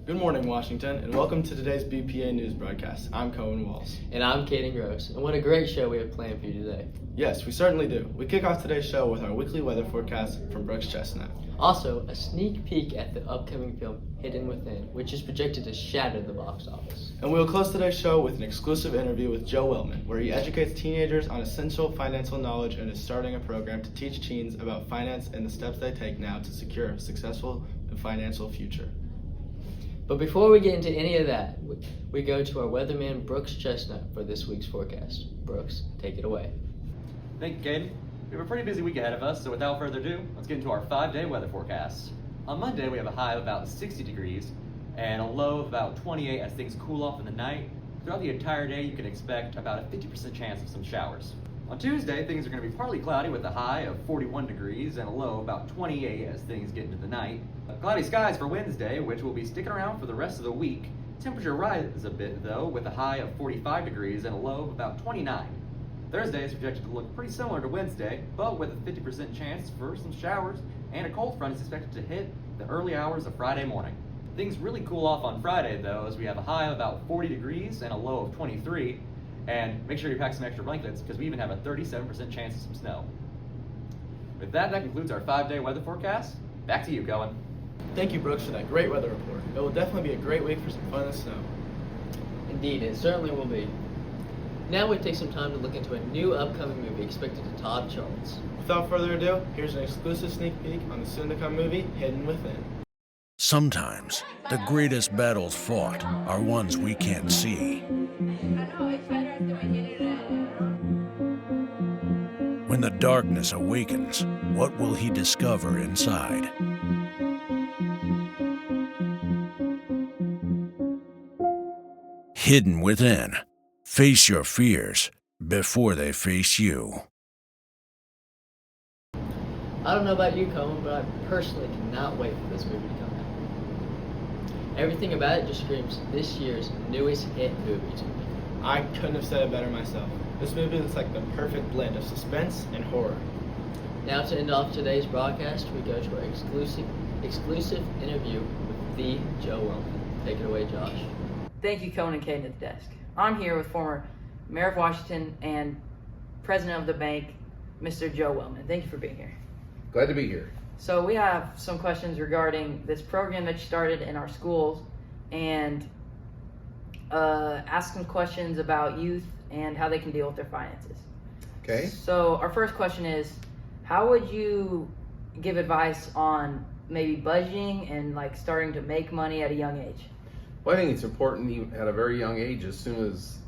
Good morning, Washington, and welcome to today's BPA News Broadcast. I'm Cohen Walls. And I'm Kaden Gross. And what a great show we have planned for you today. Yes, we certainly do. We kick off today's show with our weekly weather forecast from Brooks Chestnut. Also, a sneak peek at the upcoming film Hidden Within, which is projected to shatter the box office. And we will close today's show with an exclusive interview with Joe Wellman, where he educates teenagers on essential financial knowledge and is starting a program to teach teens about finance and the steps they take now to secure a successful and financial future. But before we get into any of that, we go to our weatherman Brooks Chestnut for this week's forecast. Brooks, take it away. Thank you, Caden. We have a pretty busy week ahead of us, so without further ado, let's get into our 5-day weather forecast. On Monday, we have a high of about 60 degrees and a low of about 28 as things cool off in the night. Throughout the entire day, you can expect about a 50% chance of some showers. On Tuesday, things are going to be partly cloudy with a high of 41 degrees and a low of about 28 as things get into the night. Cloudy skies for Wednesday, which will be sticking around for the rest of the week. Temperature rises a bit, though, with a high of 45 degrees and a low of about 29. Thursday is projected to look pretty similar to Wednesday, but with a 50% chance for some showers, and a cold front is expected to hit the early hours of Friday morning. Things really cool off on Friday, though, as we have a high of about 40 degrees and a low of 23. And make sure you pack some extra blankets because we even have a 37% chance of some snow. With that concludes our 5-day weather forecast. Back to you, Cohen. Thank you, Brooks, for that great weather report. It will definitely be a great week for some fun and snow. Indeed, it certainly will be. Now we take some time to look into a new upcoming movie expected to top charts. Without further ado, here's an exclusive sneak peek on the soon-to-come movie, Hidden Within. Sometimes, the greatest battles fought are ones we can't see. When the darkness awakens, what will he discover inside? Hidden Within. Face your fears before they face you. I don't know about you, Cohen, but I personally cannot wait for this movie to come out. Everything about it just screams this year's newest hit movie to me. I couldn't have said it better myself. This movie looks like the perfect blend of suspense and horror. Now to end off today's broadcast, we go to our exclusive interview with the Joe Wellman. Take it away, Josh. Thank you, Cohen and Caden at the desk. I'm here with former Mayor of Washington and President of the bank, Mr. Joe Wellman. Thank you for being here. Glad to be here. So we have some questions regarding this program that you started in our schools and ask some questions about youth and how they can deal with their finances. Okay. So our first question is, how would you give advice on maybe budgeting and like starting to make money at a young age? Well, I think it's important even at a very young age, as soon as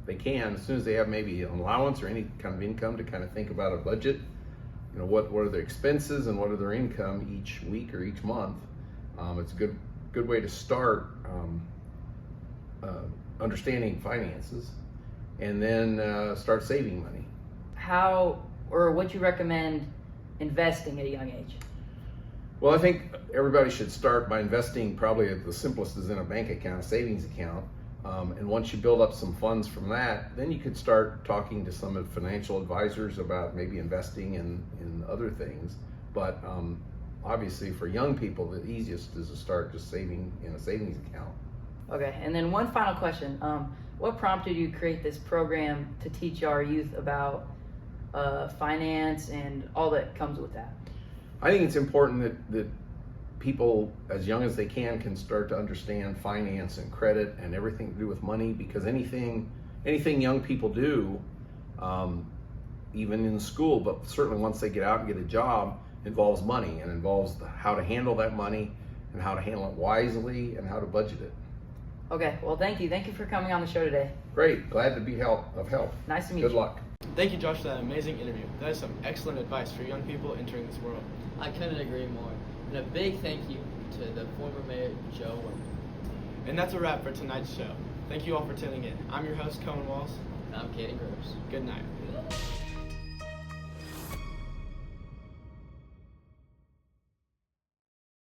they can, as soon as they have maybe an allowance or any kind of income, to kind of think about a budget. You know, what are their expenses and what are their income each week or each month. It's a good way to start understanding finances, and then start saving money. How or what you recommend investing at a young age? Well, I think everybody should start by investing. Probably the simplest is in a bank account, a savings account. And once you build up some funds from that, then you could start talking to some of financial advisors about maybe investing in other things. But obviously for young people, the easiest is to start just saving in a savings account. Okay, and then one final question. What prompted you to create this program to teach our youth about finance and all that comes with that? I think it's important that people, as young as they can start to understand finance and credit and everything to do with money, because anything young people do, even in school, but certainly once they get out and get a job, involves money and involves how to handle that money and how to handle it wisely and how to budget it. Okay, well, thank you. Thank you for coming on the show today. Great, glad to be of help. Nice to meet you. Good luck. Thank you, Josh, for that amazing interview. That is some excellent advice for young people entering this world. I couldn't agree more. And a big thank you to the former Mayor, Joe Wellman. And that's a wrap for tonight's show. Thank you all for tuning in. I'm your host, Cohen Walls. And I'm Kaden Gross. Good night.